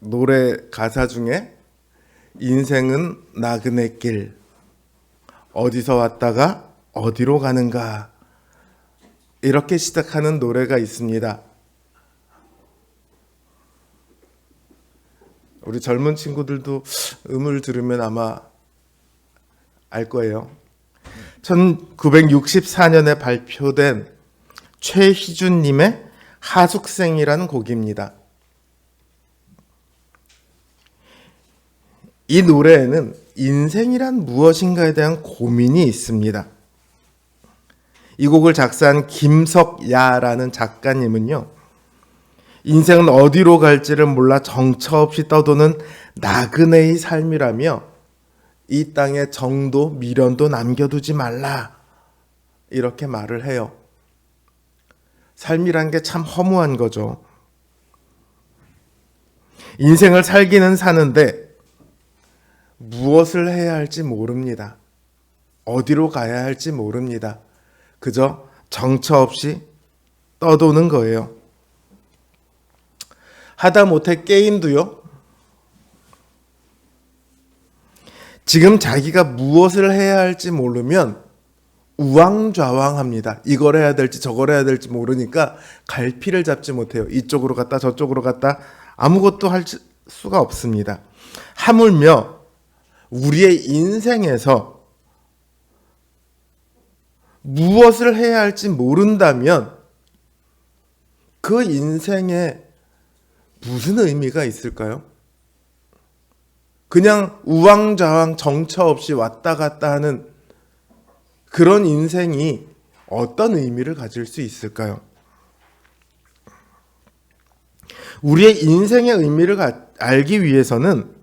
노래 가사 중에 인생은 나그네 길, 어디서 왔다가 어디로 가는가, 이렇게 시작하는 노래가 있습니다. 우리 젊은 친구들도 음을 들으면 아마 알 거예요. 1964년에 발표된 최희준님의 하숙생이라는 곡입니다. 이 노래에는 인생이란 무엇인가에 대한 고민이 있습니다. 이 곡을 작사한 김석야라는 작가님은요, 인생은 어디로 갈지를 몰라 정처 없이 떠도는 나그네의 삶이라며 이 땅에 정도, 미련도 남겨두지 말라, 이렇게 말을 해요. 삶이란 게 참 허무한 거죠. 인생을 살기는 사는데 무엇을 해야 할지 모릅니다. 어디로 가야 할지 모릅니다. 그저 정처 없이 떠도는 거예요. 하다못해 게임도요, 지금 자기가 무엇을 해야 할지 모르면 우왕좌왕합니다. 이걸 해야 될지 저걸 해야 될지 모르니까 갈피를 잡지 못해요. 이쪽으로 갔다 저쪽으로 갔다 아무것도 할 수가 없습니다. 하물며 우리의 인생에서 무엇을 해야 할지 모른다면 그 인생에 무슨 의미가 있을까요? 그냥 우왕좌왕 정처 없이 왔다 갔다 하는 그런 인생이 어떤 의미를 가질 수 있을까요? 우리의 인생의 의미를 알기 위해서는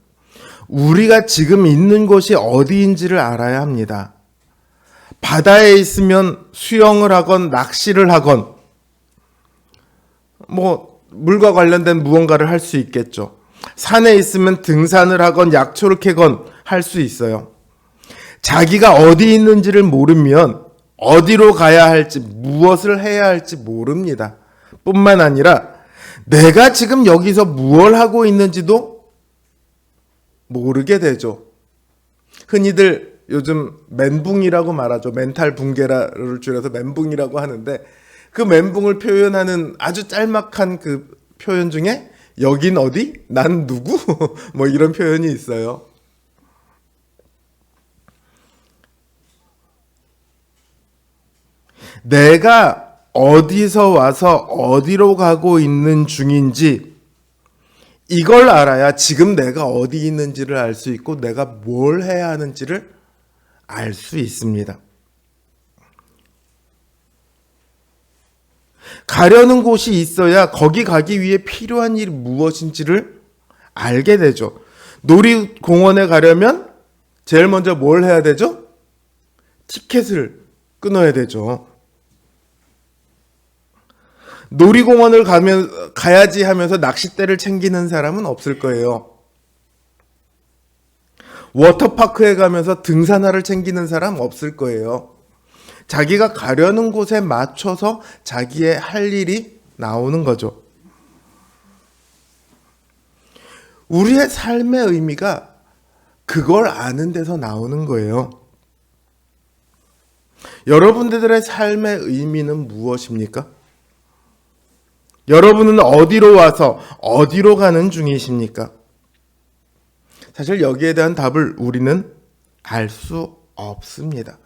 우리가 지금 있는 곳이 어디인지를 알아야 합니다. 바다에 있으면 수영을 하건 낚시를 하건 물과 관련된 무언가를 할 수 있겠죠. 산에 있으면 등산을 하건 약초를 캐건 할 수 있어요. 자기가 어디 있는지를 모르면 어디로 가야 할지, 무엇을 해야 할지 모릅니다. 뿐만 아니라 내가 지금 여기서 무엇을 하고 있는지도 모르게 되죠. 흔히들 요즘 멘붕이라고 말하죠. 멘탈 붕괴를 줄여서 멘붕이라고 하는데, 그 멘붕을 표현하는 아주 짤막한 그 표현 중에 여긴 어디? 난 누구? 이런 표현이 있어요. 내가 어디서 와서 어디로 가고 있는 중인지 이걸 알아야 지금 내가 어디 있는지를 알 수 있고 내가 뭘 해야 하는지를 알 수 있습니다. 가려는 곳이 있어야 거기 가기 위해 필요한 일이 무엇인지를 알게 되죠. 놀이공원에 가려면 제일 먼저 뭘 해야 되죠? 티켓을 끊어야 되죠. 놀이공원을 가야지 하면서 낚싯대를 챙기는 사람은 없을 거예요. 워터파크에 가면서 등산화를 챙기는 사람 없을 거예요. 자기가 가려는 곳에 맞춰서 자기의 할 일이 나오는 거죠. 우리의 삶의 의미가 그걸 아는 데서 나오는 거예요. 여러분들의 삶의 의미는 무엇입니까? 여러분은 어디로 와서 어디로 가는 중이십니까? 사실 여기에 대한 답을 우리는 알 수 없습니다.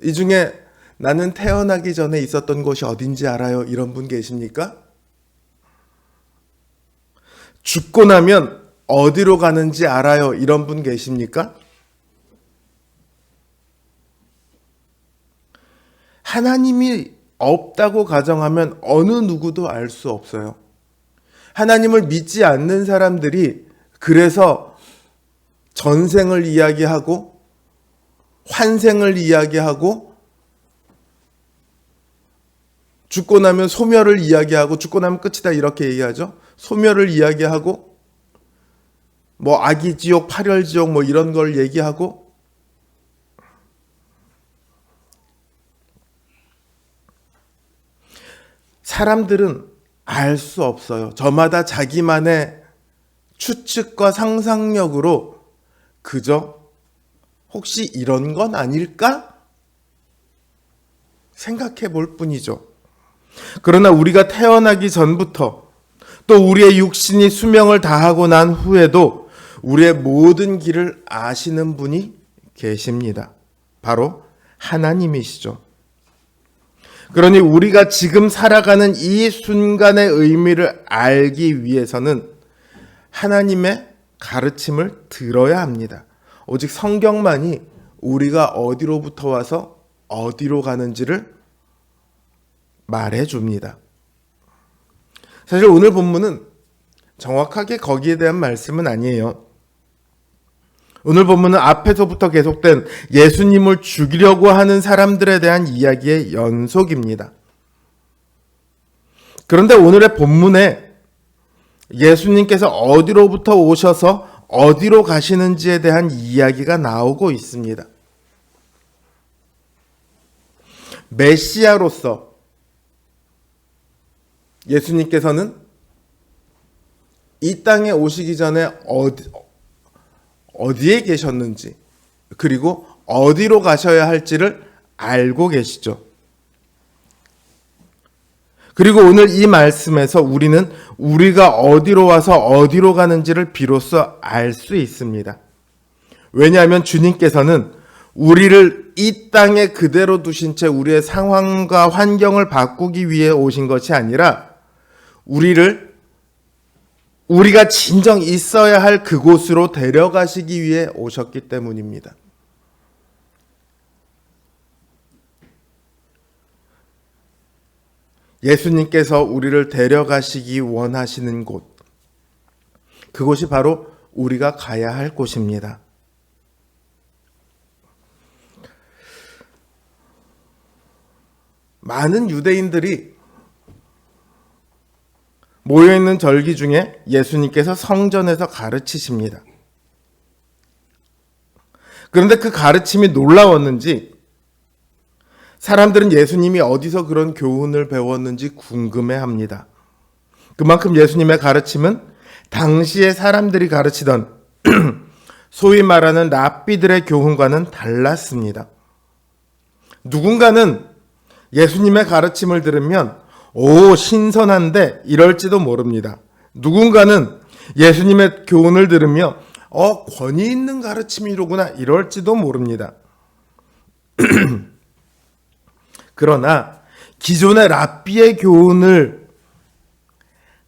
이 중에 나는 태어나기 전에 있었던 곳이 어딘지 알아요? 이런 분 계십니까? 죽고 나면 어디로 가는지 알아요? 이런 분 계십니까? 하나님이 없다고 가정하면 어느 누구도 알 수 없어요. 하나님을 믿지 않는 사람들이 그래서 전생을 이야기하고 환생을 이야기하고 죽고 나면 소멸을 이야기하고 죽고 나면 끝이다 이렇게 얘기하죠. 소멸을 이야기하고 아기지옥, 파멸지옥 이런 걸 얘기하고 사람들은 알 수 없어요. 저마다 자기만의 추측과 상상력으로 그저 혹시 이런 건 아닐까? 생각해 볼 뿐이죠. 그러나 우리가 태어나기 전부터 또 우리의 육신이 수명을 다하고 난 후에도 우리의 모든 길을 아시는 분이 계십니다. 바로 하나님이시죠. 그러니 우리가 지금 살아가는 이 순간의 의미를 알기 위해서는 하나님의 가르침을 들어야 합니다. 오직 성경만이 우리가 어디로부터 와서 어디로 가는지를 말해줍니다. 사실 오늘 본문은 정확하게 거기에 대한 말씀은 아니에요. 오늘 본문은 앞에서부터 계속된 예수님을 죽이려고 하는 사람들에 대한 이야기의 연속입니다. 그런데 오늘의 본문에 예수님께서 어디로부터 오셔서 어디로 가시는지에 대한 이야기가 나오고 있습니다. 메시아로서 예수님께서는 이 땅에 오시기 전에 어디에 계셨는지, 그리고 어디로 가셔야 할지를 알고 계시죠. 그리고 오늘 이 말씀에서 우리는 우리가 어디로 와서 어디로 가는지를 비로소 알 수 있습니다. 왜냐하면 주님께서는 우리를 이 땅에 그대로 두신 채 우리의 상황과 환경을 바꾸기 위해 오신 것이 아니라 우리가 진정 있어야 할 그곳으로 데려가시기 위해 오셨기 때문입니다. 예수님께서 우리를 데려가시기 원하시는 곳, 그곳이 바로 우리가 가야 할 곳입니다. 많은 유대인들이 모여있는 절기 중에 예수님께서 성전에서 가르치십니다. 그런데 그 가르침이 놀라웠는지 사람들은 예수님이 어디서 그런 교훈을 배웠는지 궁금해합니다. 그만큼 예수님의 가르침은 당시의 사람들이 가르치던 소위 말하는 랍비들의 교훈과는 달랐습니다. 누군가는 예수님의 가르침을 들으면 오, 신선한데 이럴지도 모릅니다. 누군가는 예수님의 교훈을 들으며 권위 있는 가르침이로구나 이럴지도 모릅니다. 그러나 기존의 랍비의 교훈을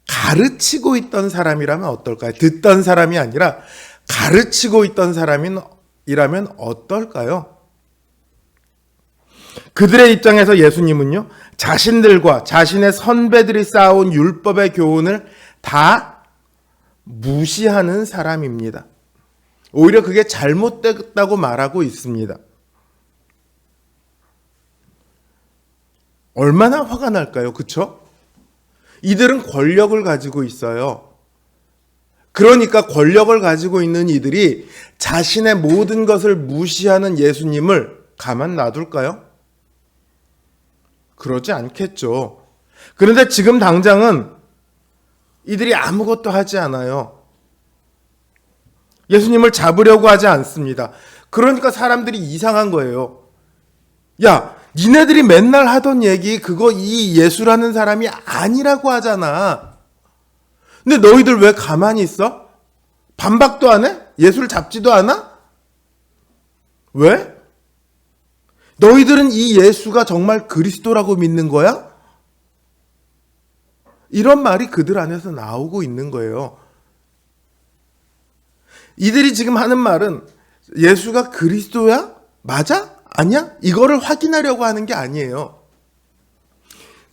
가르치고 있던 사람이라면 어떨까요? 듣던 사람이 아니라 가르치고 있던 사람이라면 어떨까요? 그들의 입장에서 예수님은요, 자신들과 자신의 선배들이 쌓아온 율법의 교훈을 다 무시하는 사람입니다. 오히려 그게 잘못됐다고 말하고 있습니다. 얼마나 화가 날까요? 그쵸? 이들은 권력을 가지고 있어요. 그러니까 권력을 가지고 있는 이들이 자신의 모든 것을 무시하는 예수님을 가만 놔둘까요? 그러지 않겠죠. 그런데 지금 당장은 이들이 아무것도 하지 않아요. 예수님을 잡으려고 하지 않습니다. 그러니까 사람들이 이상한 거예요. 야, 니네들이 맨날 하던 얘기 그거 이 예수라는 사람이 아니라고 하잖아. 근데 너희들 왜 가만히 있어? 반박도 안 해? 예수를 잡지도 않아? 왜? 너희들은 이 예수가 정말 그리스도라고 믿는 거야? 이런 말이 그들 안에서 나오고 있는 거예요. 이들이 지금 하는 말은 예수가 그리스도야? 맞아? 아니야? 이거를 확인하려고 하는 게 아니에요.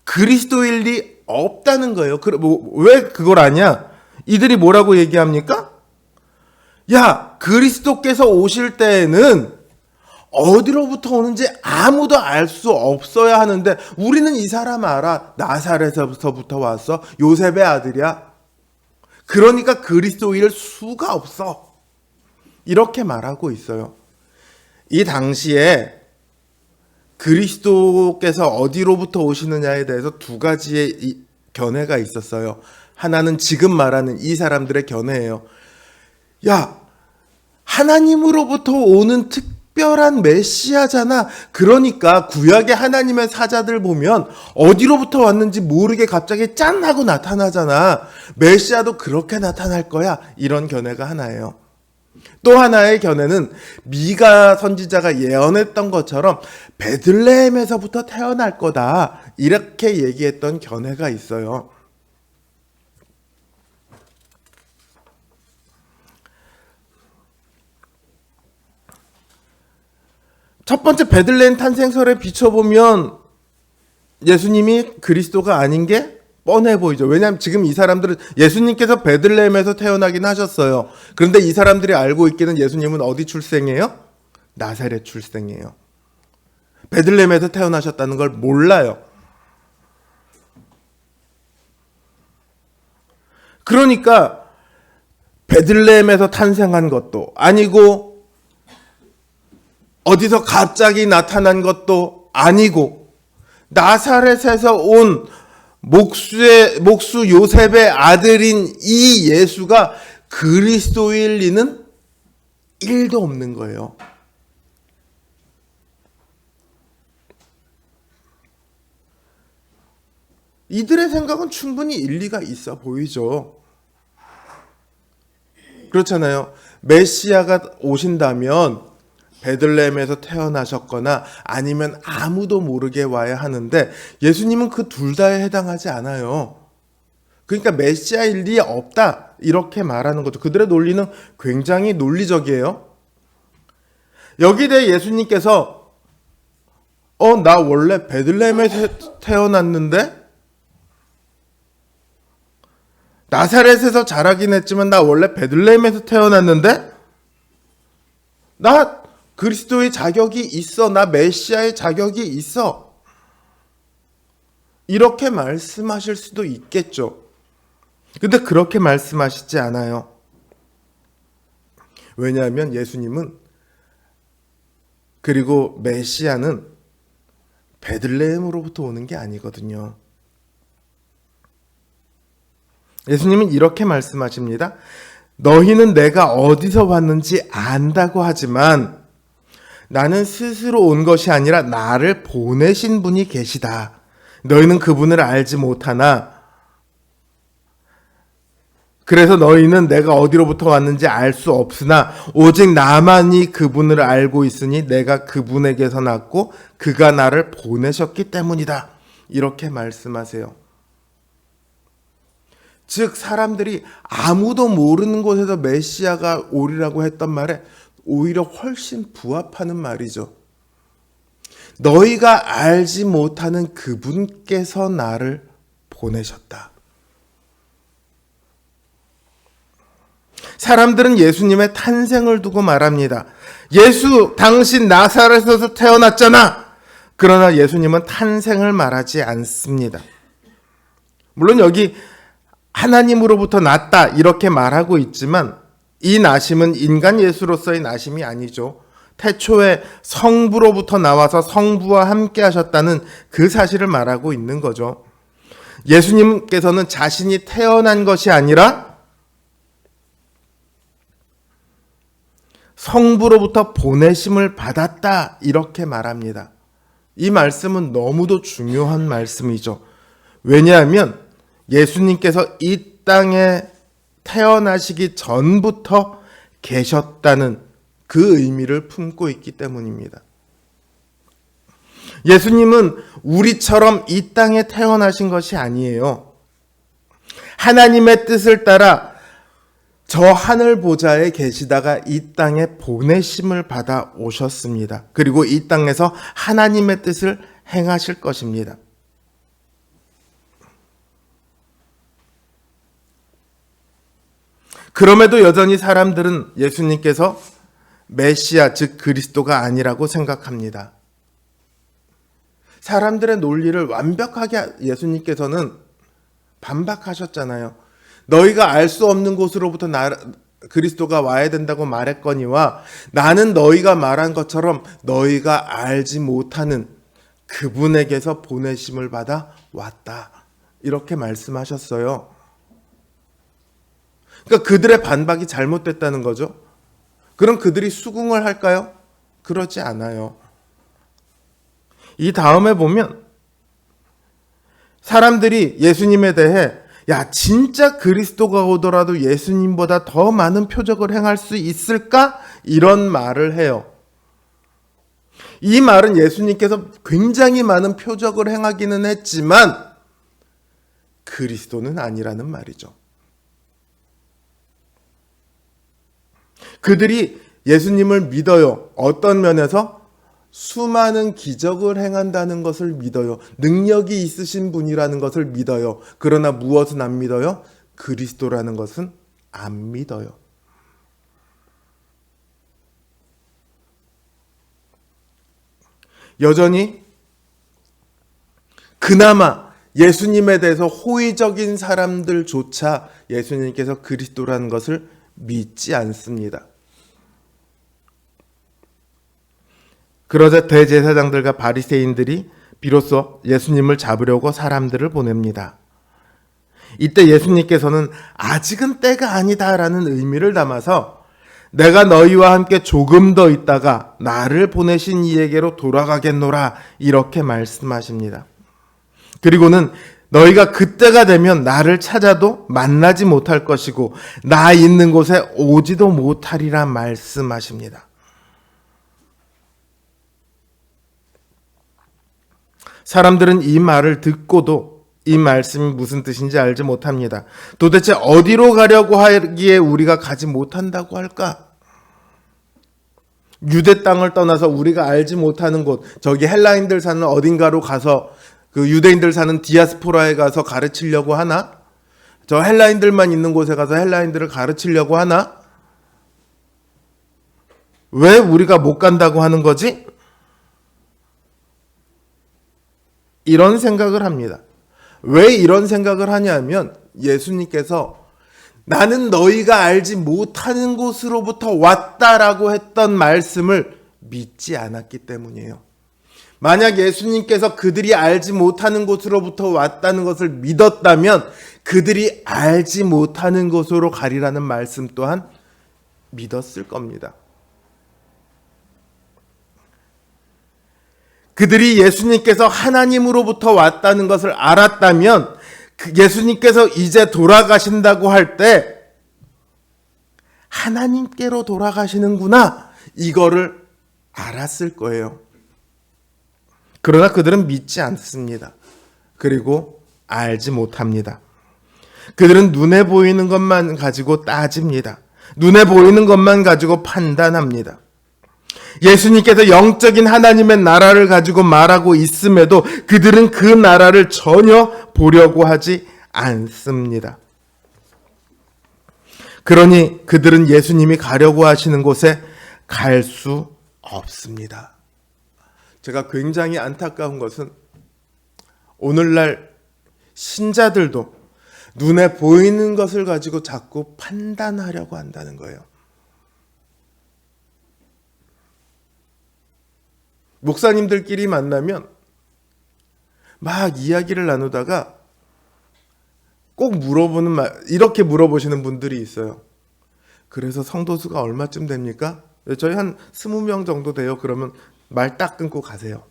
그리스도일 리 없다는 거예요. 왜 그걸 아냐? 이들이 뭐라고 얘기합니까? 야, 그리스도께서 오실 때에는 어디로부터 오는지 아무도 알 수 없어야 하는데 우리는 이 사람 알아. 나사렛에서부터 왔어. 요셉의 아들이야. 그러니까 그리스도일 수가 없어. 이렇게 말하고 있어요. 이 당시에 그리스도께서 어디로부터 오시느냐에 대해서 두 가지의 견해가 있었어요. 하나는 지금 말하는 이 사람들의 견해예요. 야, 하나님으로부터 오는 특별한 메시아잖아. 그러니까 구약의 하나님의 사자들 보면 어디로부터 왔는지 모르게 갑자기 짠 하고 나타나잖아. 메시아도 그렇게 나타날 거야. 이런 견해가 하나예요. 또 하나의 견해는 미가 선지자가 예언했던 것처럼 베들레헴에서부터 태어날 거다. 이렇게 얘기했던 견해가 있어요. 첫 번째 베들레헴 탄생설에 비춰보면 예수님이 그리스도가 아닌 게 뻔해 보이죠. 왜냐하면 지금 이 사람들은 예수님께서 베들레헴에서 태어나긴 하셨어요. 그런데 이 사람들이 알고 있기는 예수님은 어디 출생이에요? 나사렛 출생이에요. 베들레헴에서 태어나셨다는 걸 몰라요. 그러니까 베들레헴에서 탄생한 것도 아니고 어디서 갑자기 나타난 것도 아니고 나사렛에서 온 목수 요셉의 아들인 이 예수가 그리스도일 리는 1도 없는 거예요. 이들의 생각은 충분히 일리가 있어 보이죠. 그렇잖아요. 메시아가 오신다면 베들레헴에서 태어나셨거나 아니면 아무도 모르게 와야 하는데 예수님은 그 둘 다에 해당하지 않아요. 그러니까 메시아일 리 없다 이렇게 말하는 거죠. 그들의 논리는 굉장히 논리적이에요. 여기에 대해 예수님께서 나 원래 베들레헴에서 태어났는데 나사렛에서 자라긴 했지만 나 원래 베들레헴에서 태어났는데 나 그리스도의 자격이 있어. 나 메시아의 자격이 있어. 이렇게 말씀하실 수도 있겠죠. 근데 그렇게 말씀하시지 않아요. 왜냐하면 예수님은 그리고 메시아는 베들레헴으로부터 오는 게 아니거든요. 예수님은 이렇게 말씀하십니다. 너희는 내가 어디서 왔는지 안다고 하지만 나는 스스로 온 것이 아니라 나를 보내신 분이 계시다. 너희는 그분을 알지 못하나 그래서 너희는 내가 어디로부터 왔는지 알 수 없으나 오직 나만이 그분을 알고 있으니 내가 그분에게서 났고 그가 나를 보내셨기 때문이다. 이렇게 말씀하세요. 즉 사람들이 아무도 모르는 곳에서 메시아가 오리라고 했던 말에 오히려 훨씬 부합하는 말이죠. 너희가 알지 못하는 그분께서 나를 보내셨다. 사람들은 예수님의 탄생을 두고 말합니다. 예수, 당신 나사렛에서 태어났잖아. 그러나 예수님은 탄생을 말하지 않습니다. 물론 여기 하나님으로부터 났다 이렇게 말하고 있지만 이 나심은 인간 예수로서의 나심이 아니죠. 태초에 성부로부터 나와서 성부와 함께 하셨다는 그 사실을 말하고 있는 거죠. 예수님께서는 자신이 태어난 것이 아니라 성부로부터 보내심을 받았다 이렇게 말합니다. 이 말씀은 너무도 중요한 말씀이죠. 왜냐하면 예수님께서 이 땅에 태어나시기 전부터 계셨다는 그 의미를 품고 있기 때문입니다. 예수님은 우리처럼 이 땅에 태어나신 것이 아니에요. 하나님의 뜻을 따라 저 하늘 보좌에 계시다가 이 땅에 보내심을 받아 오셨습니다. 그리고 이 땅에서 하나님의 뜻을 행하실 것입니다. 그럼에도 여전히 사람들은 예수님께서 메시아, 즉 그리스도가 아니라고 생각합니다. 사람들의 논리를 완벽하게 예수님께서는 반박하셨잖아요. 너희가 알 수 없는 곳으로부터 그리스도가 와야 된다고 말했거니와 나는 너희가 말한 것처럼 너희가 알지 못하는 그분에게서 보내심을 받아 왔다. 이렇게 말씀하셨어요. 그러니까 그들의 반박이 잘못됐다는 거죠. 그럼 그들이 수긍을 할까요? 그러지 않아요. 이 다음에 보면 사람들이 예수님에 대해 야, 진짜 그리스도가 오더라도 예수님보다 더 많은 표적을 행할 수 있을까? 이런 말을 해요. 이 말은 예수님께서 굉장히 많은 표적을 행하기는 했지만 그리스도는 아니라는 말이죠. 그들이 예수님을 믿어요. 어떤 면에서? 수많은 기적을 행한다는 것을 믿어요. 능력이 있으신 분이라는 것을 믿어요. 그러나 무엇은 안 믿어요? 그리스도라는 것은 안 믿어요. 여전히 그나마 예수님에 대해서 호의적인 사람들조차 예수님께서 그리스도라는 것을 믿지 않습니다. 그러자 대제사장들과 바리새인들이 비로소 예수님을 잡으려고 사람들을 보냅니다. 이때 예수님께서는 아직은 때가 아니다라는 의미를 담아서 내가 너희와 함께 조금 더 있다가 나를 보내신 이에게로 돌아가겠노라 이렇게 말씀하십니다. 그리고는 너희가 그때가 되면 나를 찾아도 만나지 못할 것이고 나 있는 곳에 오지도 못하리라 말씀하십니다. 사람들은 이 말을 듣고도 이 말씀이 무슨 뜻인지 알지 못합니다. 도대체 어디로 가려고 하기에 우리가 가지 못한다고 할까? 유대 땅을 떠나서 우리가 알지 못하는 곳, 저기 헬라인들 사는 어딘가로 가서 그 유대인들 사는 디아스포라에 가서 가르치려고 하나? 저 헬라인들만 있는 곳에 가서 헬라인들을 가르치려고 하나? 왜 우리가 못 간다고 하는 거지? 이런 생각을 합니다. 왜 이런 생각을 하냐면 예수님께서 나는 너희가 알지 못하는 곳으로부터 왔다라고 했던 말씀을 믿지 않았기 때문이에요. 만약 예수님께서 그들이 알지 못하는 곳으로부터 왔다는 것을 믿었다면 그들이 알지 못하는 곳으로 가리라는 말씀 또한 믿었을 겁니다. 그들이 예수님께서 하나님으로부터 왔다는 것을 알았다면 예수님께서 이제 돌아가신다고 할 때 하나님께로 돌아가시는구나 이거를 알았을 거예요. 그러나 그들은 믿지 않습니다. 그리고 알지 못합니다. 그들은 눈에 보이는 것만 가지고 따집니다. 눈에 보이는 것만 가지고 판단합니다. 예수님께서 영적인 하나님의 나라를 가지고 말하고 있음에도 그들은 그 나라를 전혀 보려고 하지 않습니다. 그러니 그들은 예수님이 가려고 하시는 곳에 갈 수 없습니다. 제가 굉장히 안타까운 것은 오늘날 신자들도 눈에 보이는 것을 가지고 자꾸 판단하려고 한다는 거예요. 목사님들끼리 만나면 막 이야기를 나누다가 꼭 물어보는 말, 이렇게 물어보시는 분들이 있어요. 그래서 성도수가 얼마쯤 됩니까? 저희 한 20명 정도 돼요. 그러면 말 딱 끊고 가세요.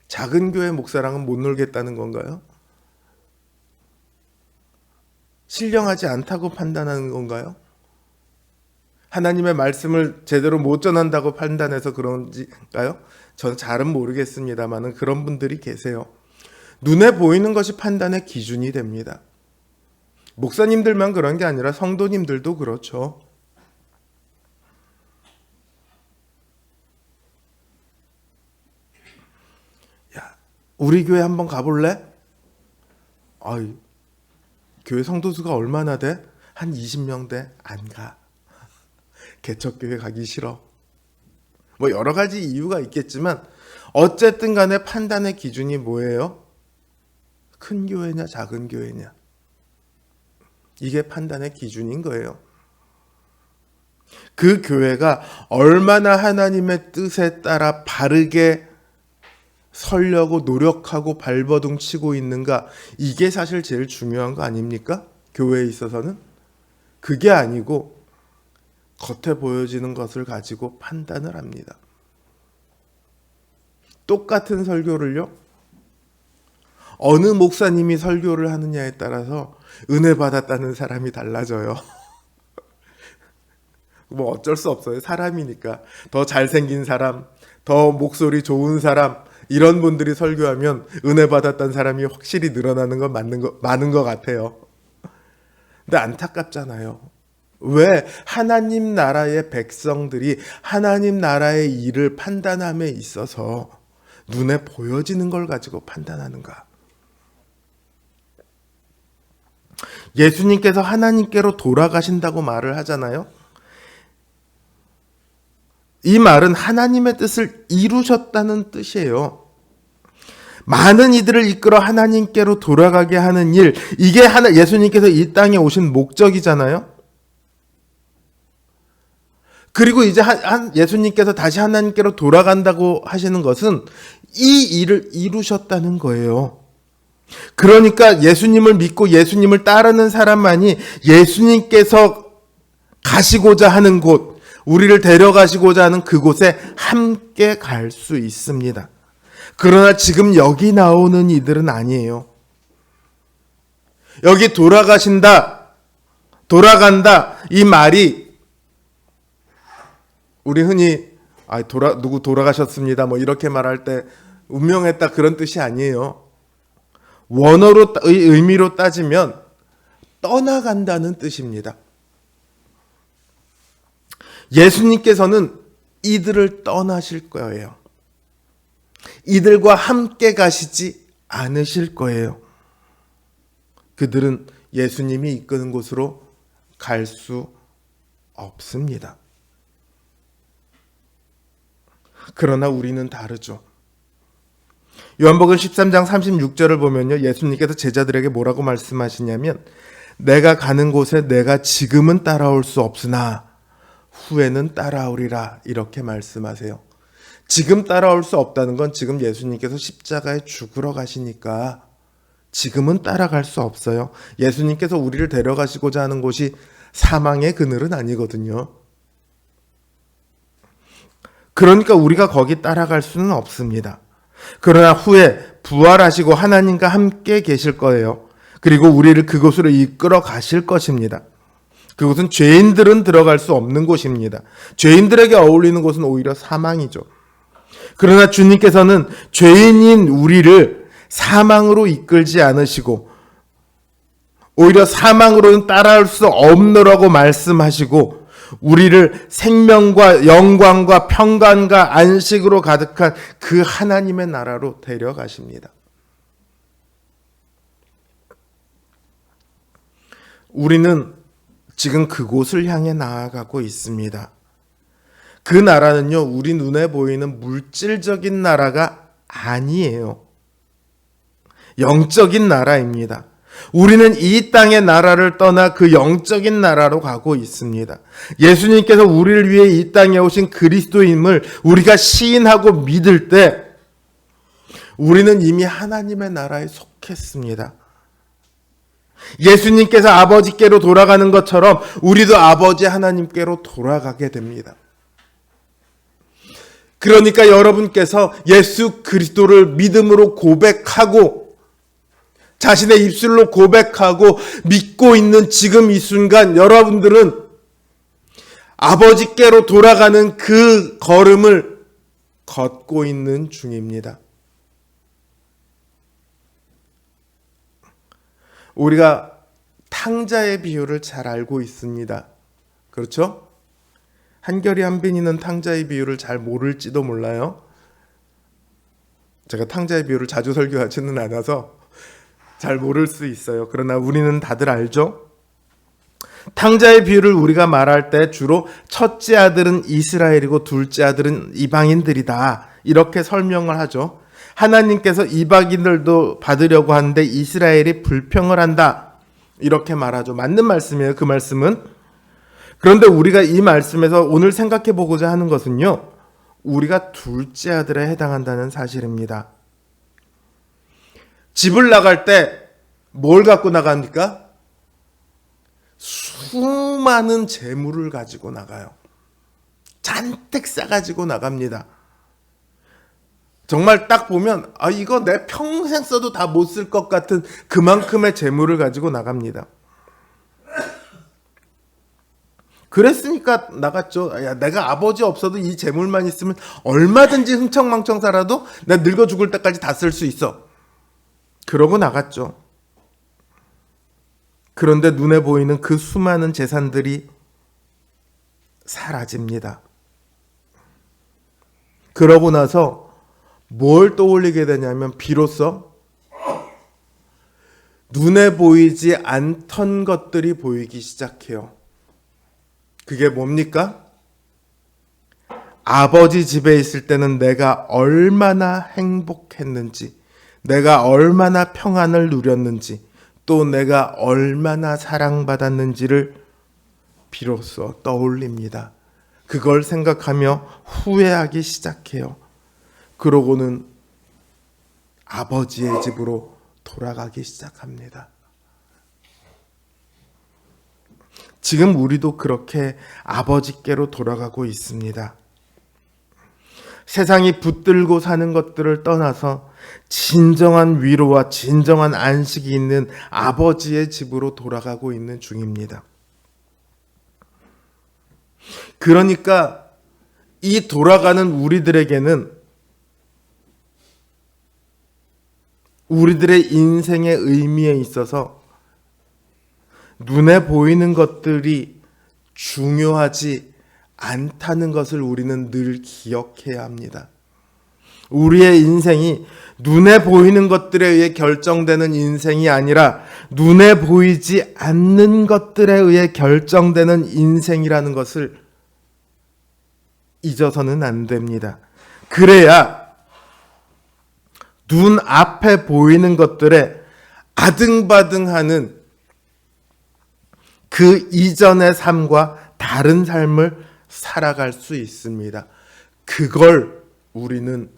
작은 교회 목사랑은 못 놀겠다는 건가요? 신령하지 않다고 판단하는 건가요? 하나님의 말씀을 제대로 못 전한다고 판단해서 그런지가요? 저는 잘은 모르겠습니다만 그런 분들이 계세요. 눈에 보이는 것이 판단의 기준이 됩니다. 목사님들만 그런 게 아니라 성도님들도 그렇죠. 야, 우리 교회 한번 가볼래? 아이, 교회 성도수가 얼마나 돼? 한 20명 돼? 안 가. 개척교회 가기 싫어. 뭐 여러 가지 이유가 있겠지만 어쨌든 간에 판단의 기준이 뭐예요? 큰 교회냐 작은 교회냐. 이게 판단의 기준인 거예요. 그 교회가 얼마나 하나님의 뜻에 따라 바르게 설려고 노력하고 발버둥 치고 있는가? 이게 사실 제일 중요한 거 아닙니까? 교회에 있어서는. 그게 아니고 겉에 보여지는 것을 가지고 판단을 합니다. 똑같은 설교를요, 어느 목사님이 설교를 하느냐에 따라서 은혜 받았다는 사람이 달라져요. 뭐 어쩔 수 없어요. 사람이니까. 더 잘생긴 사람, 더 목소리 좋은 사람, 이런 분들이 설교하면 은혜 받았다는 사람이 확실히 늘어나는 건 많은 것 같아요. 근데 안타깝잖아요. 왜 하나님 나라의 백성들이 하나님 나라의 일을 판단함에 있어서 눈에 보여지는 걸 가지고 판단하는가? 예수님께서 하나님께로 돌아가신다고 말을 하잖아요. 이 말은 하나님의 뜻을 이루셨다는 뜻이에요. 많은 이들을 이끌어 하나님께로 돌아가게 하는 일, 이게 예수님께서 이 땅에 오신 목적이잖아요. 그리고 이제 예수님께서 다시 하나님께로 돌아간다고 하시는 것은 이 일을 이루셨다는 거예요. 그러니까 예수님을 믿고 예수님을 따르는 사람만이 예수님께서 가시고자 하는 곳, 우리를 데려가시고자 하는 그곳에 함께 갈 수 있습니다. 그러나 지금 여기 나오는 이들은 아니에요. 여기 돌아가신다, 돌아간다, 이 말이 우리 흔히 누구 돌아가셨습니다 뭐 이렇게 말할 때 운명했다 그런 뜻이 아니에요. 원어의 의미로 따지면 떠나간다는 뜻입니다. 예수님께서는 이들을 떠나실 거예요. 이들과 함께 가시지 않으실 거예요. 그들은 예수님이 이끄는 곳으로 갈 수 없습니다. 그러나 우리는 다르죠. 요한복음 13장 36절을 보면요, 예수님께서 제자들에게 뭐라고 말씀하시냐면, 내가 가는 곳에 내가 지금은 따라올 수 없으나 후에는 따라오리라, 이렇게 말씀하세요. 지금 따라올 수 없다는 건 지금 예수님께서 십자가에 죽으러 가시니까 지금은 따라갈 수 없어요. 예수님께서 우리를 데려가시고자 하는 곳이 사망의 그늘은 아니거든요. 그러니까 우리가 거기 따라갈 수는 없습니다. 그러나 후에 부활하시고 하나님과 함께 계실 거예요. 그리고 우리를 그곳으로 이끌어 가실 것입니다. 그곳은 죄인들은 들어갈 수 없는 곳입니다. 죄인들에게 어울리는 곳은 오히려 사망이죠. 그러나 주님께서는 죄인인 우리를 사망으로 이끌지 않으시고 오히려 사망으로는 따라올 수 없노라고 말씀하시고 우리를 생명과 영광과 평강과 안식으로 가득한 그 하나님의 나라로 데려가십니다. 우리는 지금 그곳을 향해 나아가고 있습니다. 그 나라는요, 우리 눈에 보이는 물질적인 나라가 아니에요. 영적인 나라입니다. 우리는 이 땅의 나라를 떠나 그 영적인 나라로 가고 있습니다. 예수님께서 우리를 위해 이 땅에 오신 그리스도임을 우리가 시인하고 믿을 때 우리는 이미 하나님의 나라에 속했습니다. 예수님께서 아버지께로 돌아가는 것처럼 우리도 아버지 하나님께로 돌아가게 됩니다. 그러니까 여러분께서 예수 그리스도를 믿음으로 고백하고 자신의 입술로 고백하고 믿고 있는 지금 이 순간 여러분들은 아버지께로 돌아가는 그 걸음을 걷고 있는 중입니다. 우리가 탕자의 비유를 잘 알고 있습니다. 그렇죠? 한결이 한빈이는 탕자의 비유를 잘 모를지도 몰라요. 제가 탕자의 비유를 자주 설교하지는 않아서 잘 모를 수 있어요. 그러나 우리는 다들 알죠? 탕자의 비유를 우리가 말할 때 주로 첫째 아들은 이스라엘이고 둘째 아들은 이방인들이다. 이렇게 설명을 하죠. 하나님께서 이방인들도 받으려고 하는데 이스라엘이 불평을 한다. 이렇게 말하죠. 맞는 말씀이에요. 그 말씀은. 그런데 우리가 이 말씀에서 오늘 생각해 보고자 하는 것은요, 우리가 둘째 아들에 해당한다는 사실입니다. 집을 나갈 때 뭘 갖고 나갑니까? 수많은 재물을 가지고 나가요. 잔뜩 싸가지고 나갑니다. 정말 딱 보면 이거 내 평생 써도 다 못 쓸 것 같은 그만큼의 재물을 가지고 나갑니다. 그랬으니까 나갔죠. 야, 내가 아버지 없어도 이 재물만 있으면 얼마든지 흥청망청 살아도 내가 늙어 죽을 때까지 다 쓸 수 있어. 그러고 나갔죠. 그런데 눈에 보이는 그 수많은 재산들이 사라집니다. 그러고 나서 뭘 떠올리게 되냐면 비로소 눈에 보이지 않던 것들이 보이기 시작해요. 그게 뭡니까? 아버지 집에 있을 때는 내가 얼마나 행복했는지, 내가 얼마나 평안을 누렸는지, 또 내가 얼마나 사랑받았는지를 비로소 떠올립니다. 그걸 생각하며 후회하기 시작해요. 그러고는 아버지의 집으로 돌아가기 시작합니다. 지금 우리도 그렇게 아버지께로 돌아가고 있습니다. 세상이 붙들고 사는 것들을 떠나서 진정한 위로와 진정한 안식이 있는 아버지의 집으로 돌아가고 있는 중입니다. 그러니까 이 돌아가는 우리들에게는 우리들의 인생의 의미에 있어서 눈에 보이는 것들이 중요하지 않다는 것을 우리는 늘 기억해야 합니다. 우리의 인생이 눈에 보이는 것들에 의해 결정되는 인생이 아니라 눈에 보이지 않는 것들에 의해 결정되는 인생이라는 것을 잊어서는 안 됩니다. 그래야 눈 앞에 보이는 것들에 아등바등하는 그 이전의 삶과 다른 삶을 살아갈 수 있습니다. 그걸 우리는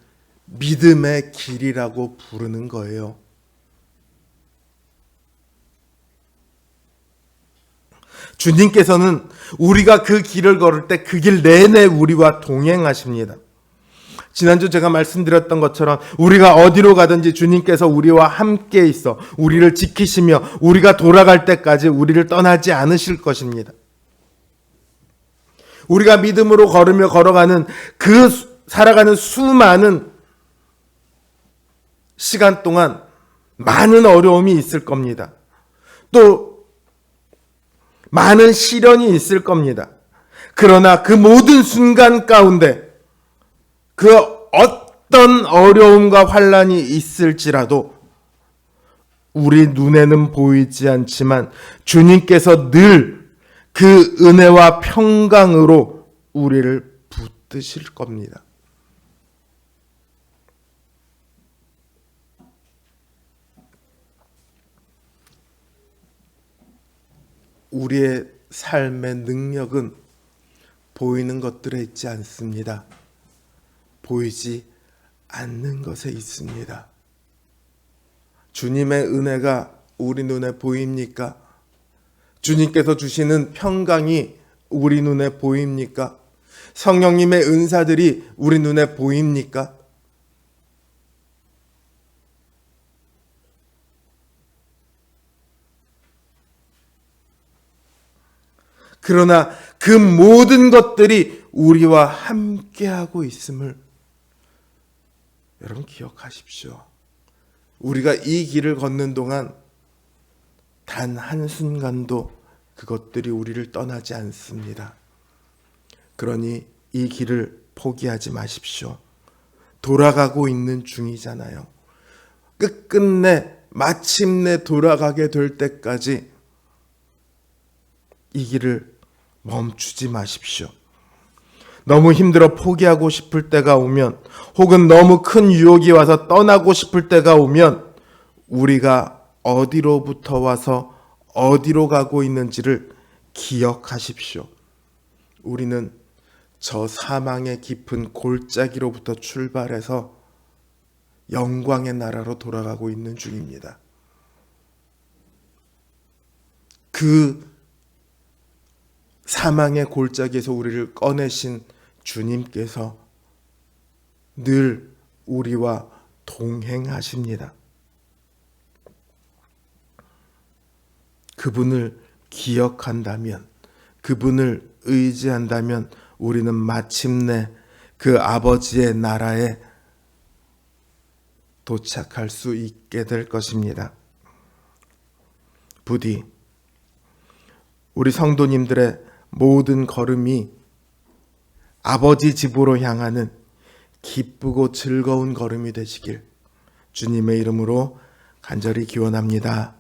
믿음의 길이라고 부르는 거예요. 주님께서는 우리가 그 길을 걸을 때 그 길 내내 우리와 동행하십니다. 지난주 제가 말씀드렸던 것처럼 우리가 어디로 가든지 주님께서 우리와 함께 있어 우리를 지키시며 우리가 돌아갈 때까지 우리를 떠나지 않으실 것입니다. 우리가 믿음으로 걸으며 걸어가는 살아가는 수많은 시간 동안 많은 어려움이 있을 겁니다. 또 많은 시련이 있을 겁니다. 그러나 그 모든 순간 가운데 그 어떤 어려움과 환난이 있을지라도 우리 눈에는 보이지 않지만 주님께서 늘 그 은혜와 평강으로 우리를 붙드실 겁니다. 우리의 삶의 능력은 보이는 것들에 있지 않습니다. 보이지 않는 것에 있습니다. 주님의 은혜가 우리 눈에 보입니까? 주님께서 주시는 평강이 우리 눈에 보입니까? 성령님의 은사들이 우리 눈에 보입니까? 그러나 그 모든 것들이 우리와 함께하고 있음을 여러분 기억하십시오. 우리가 이 길을 걷는 동안 단 한순간도 그것들이 우리를 떠나지 않습니다. 그러니 이 길을 포기하지 마십시오. 돌아가고 있는 중이잖아요. 끝끝내 마침내 돌아가게 될 때까지 이 길을 멈추지 마십시오. 너무 힘들어 포기하고 싶을 때가 오면 혹은 너무 큰 유혹이 와서 떠나고 싶을 때가 오면 우리가 어디로부터 와서 어디로 가고 있는지를 기억하십시오. 우리는 저 사망의 깊은 골짜기로부터 출발해서 영광의 나라로 돌아가고 있는 중입니다. 그 사망의 골짜기에서 우리를 꺼내신 주님께서 늘 우리와 동행하십니다. 그분을 기억한다면, 그분을 의지한다면 우리는 마침내 그 아버지의 나라에 도착할 수 있게 될 것입니다. 부디 우리 성도님들의 모든 걸음이 아버지 집으로 향하는 기쁘고 즐거운 걸음이 되시길 주님의 이름으로 간절히 기원합니다.